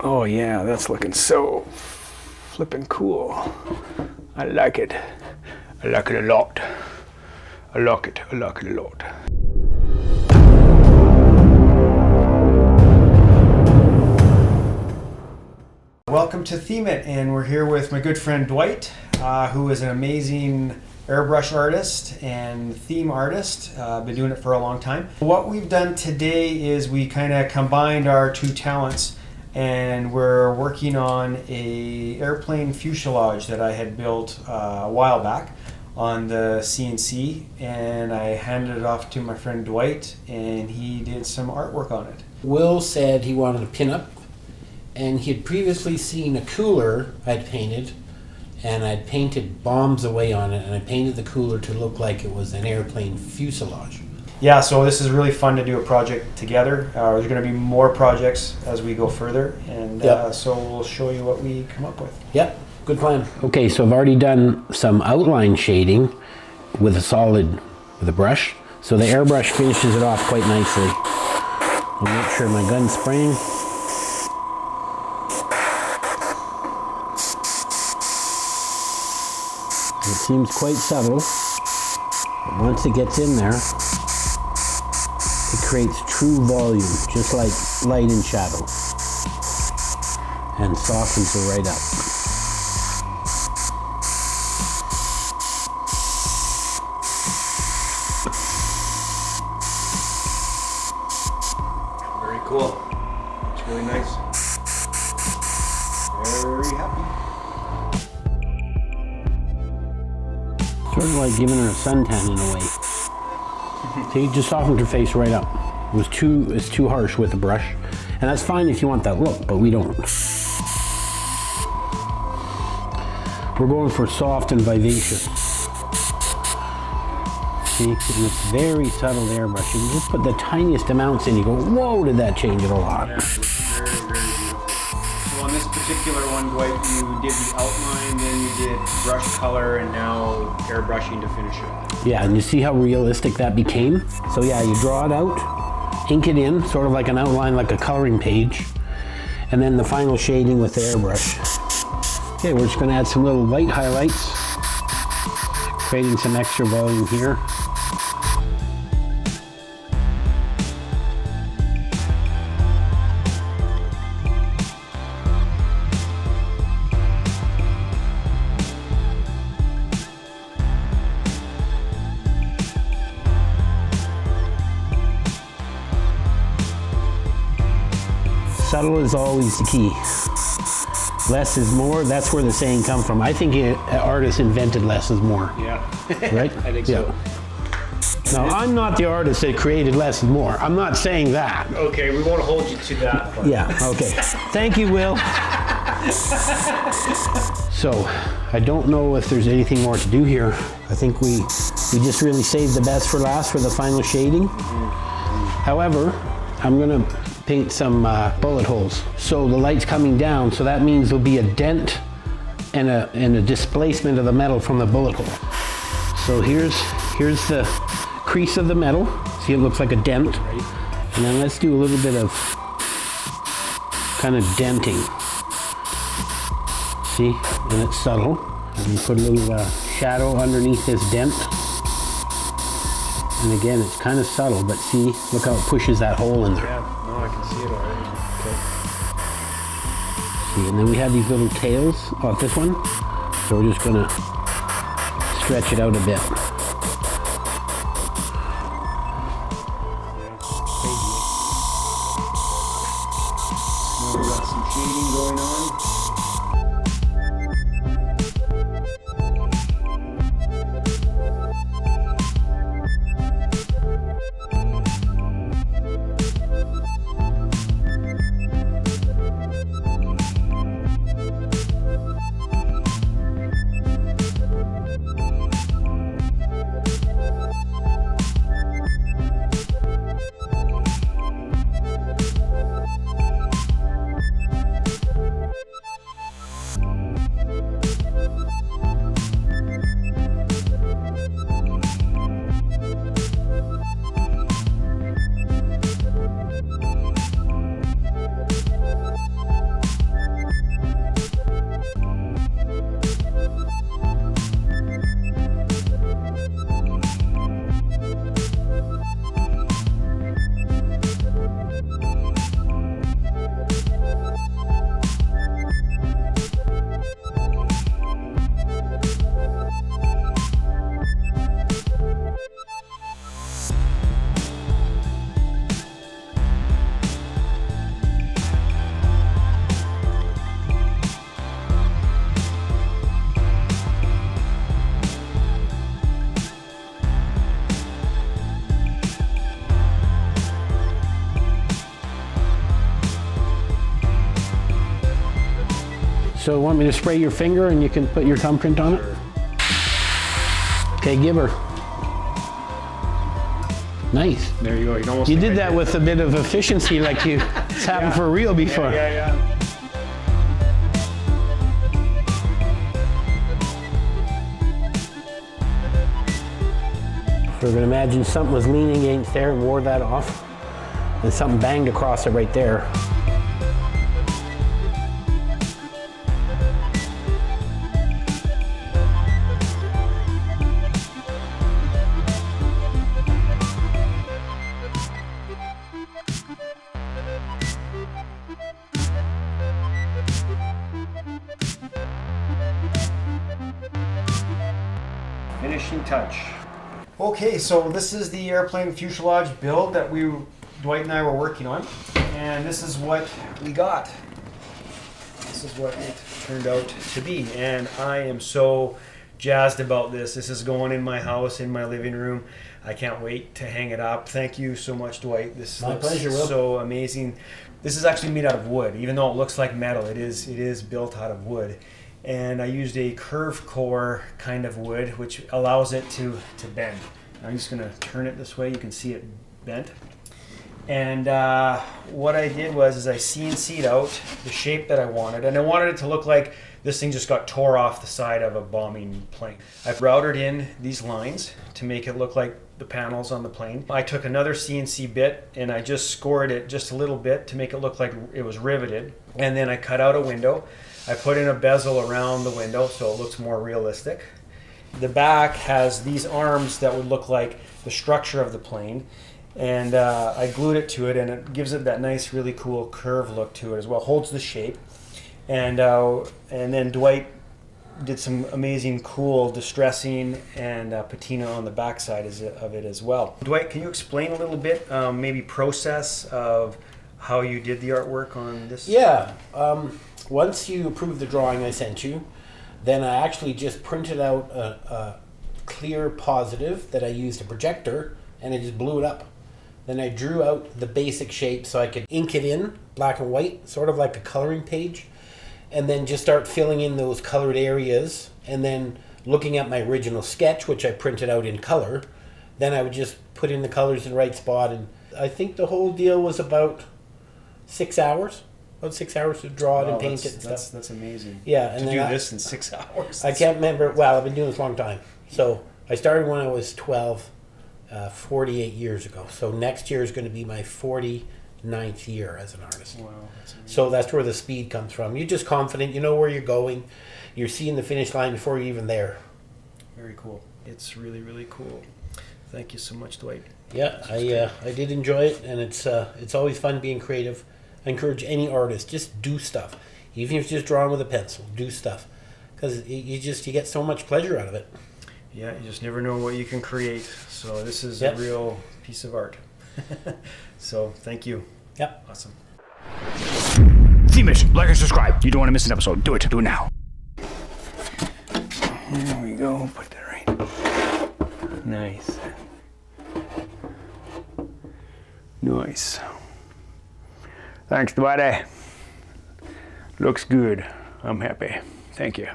Oh yeah, that's looking so flippin' cool. I like it. I like it a lot. I like it a lot. Welcome to Theme It, and we're here with my good friend Dwight, who is an amazing airbrush artist and theme artist. Been doing it for a long time. What we've done today is we kind of combined our two talents, and we're working on a airplane fuselage that I had built a while back on the CNC, and I handed it off to my friend Dwight, and he did some artwork on it. Will said he wanted a pinup, and he had previously seen a cooler I'd painted, and I'd painted bombs away on it, and I painted the cooler to look like it was an airplane fuselage. Yeah, so this is really fun to do a project together. There's going to be more projects as we go further, and so we'll show you what we come up with. Yep, good plan. Okay, so I've already done some outline shading with a brush. So the airbrush finishes it off quite nicely. I'll make sure my gun's spraying. It seems quite subtle, but once it gets in there, it creates true volume, just like light and shadow, and softens it right up. Very cool. It's really nice. Very happy. Sort of like giving her a suntan in a way. See, just softened her face right up. It's too harsh with the brush, and that's fine if you want that look, but we don't. We're going for soft and vivacious. See, and it's very subtle airbrush. You can just put the tiniest amounts in. You go, whoa! Did that change it a lot? Yeah, it's very, very beautiful. So on this particular one, Dwight, you did the outline, then you did brush color, and now airbrushing to finish it off. Yeah, and you see how realistic that became? So yeah, you draw it out, ink it in, sort of like an outline, like a coloring page, and then the final shading with the airbrush. Okay, we're just gonna add some little white highlights, creating some extra volume here. Subtle is always the key. Less is more, that's where the saying comes from. I think an artist invented less is more. Yeah. Right? I think so. Now, I'm not the artist that created less is more. I'm not saying that. Okay, we won't hold you to that part. Yeah, okay. Thank you, Will. So, I don't know if there's anything more to do here. I think we just really saved the best for last for the final shading. However, I'm gonna paint some bullet holes. So the light's coming down, so that means there'll be a dent and a displacement of the metal from the bullet hole. So here's the crease of the metal. See, it looks like a dent. And then let's do a little bit of kind of denting. See, and it's subtle. And you put a little shadow underneath this dent. And again, it's kind of subtle, but see, look how it pushes that hole in there. Yeah, no, I can see it already. Okay. See, and then we have these little tails off this one. So we're just gonna stretch it out a bit. Now we've got some shading going on. So want me to spray your finger and you can put your thumbprint on it? Okay, give her. Nice. There you go. You did that with a bit of efficiency like it's happened for real before. Yeah. So we're gonna imagine something was leaning against there and wore that off. And something banged across it right there. Finishing touch. Okay, so this is the airplane fuselage build that Dwight and I were working on, and this is what we got. This is what it turned out to be, and I am so jazzed about this. This is going in my house, in my living room. I can't wait to hang it up. Thank you so much, Dwight. This My looks pleasure, Will. so amazing. This is actually made out of wood, even though it looks like metal. It is built out of wood. And I used a curved core kind of wood, which allows it to bend. I'm just gonna turn it this way. You can see it bent. And what I did was I CNC'd out the shape that I wanted, and I wanted it to look like this thing just got tore off the side of a bombing plane. I've routed in these lines to make it look like the panels on the plane. I took another CNC bit and I just scored it just a little bit to make it look like it was riveted. And then I cut out a window. I put in a bezel around the window so it looks more realistic. The back has these arms that would look like the structure of the plane. And I glued it to it, and it gives it that nice, really cool curve look to it as well. Holds the shape. And then Dwight did some amazing, cool distressing and patina on the backside of it as well. Dwight, can you explain a little bit, maybe process of how you did the artwork on this? Yeah. Once you approved the drawing I sent you, then I actually just printed out a clear positive that I used a projector, and I just blew it up. Then I drew out the basic shape so I could ink it in black and white, sort of like a coloring page, and then just start filling in those colored areas. And then looking at my original sketch, which I printed out in color, then I would just put in the colors in the right spot. And I think the whole deal was about 6 hours. About 6 hours to draw it and paint it and stuff. That's amazing. Yeah, and to then do this in 6 hours. I can't remember. Well, I've been doing this a long time. So I started when I was 12, 48 years ago. So next year is going to be my 49th year as an artist. Wow, that's amazing. So that's where the speed comes from. You're just confident. You know where you're going. You're seeing the finish line before you're even there. Very cool. It's really, really cool. Thank you so much, Dwight. Yeah, I did enjoy it, and it's always fun being creative. I encourage any artist, just do stuff. Even if you're just drawing with a pencil, do stuff. Because you get so much pleasure out of it. Yeah, you just never know what you can create. So this is a real piece of art. So thank you. Yep. Awesome. Theme it, like and subscribe. You don't want to miss an episode. Do it now. There we go. Put that right. Nice. Nice. Thanks, Dwight. Looks good. I'm happy. Thank you.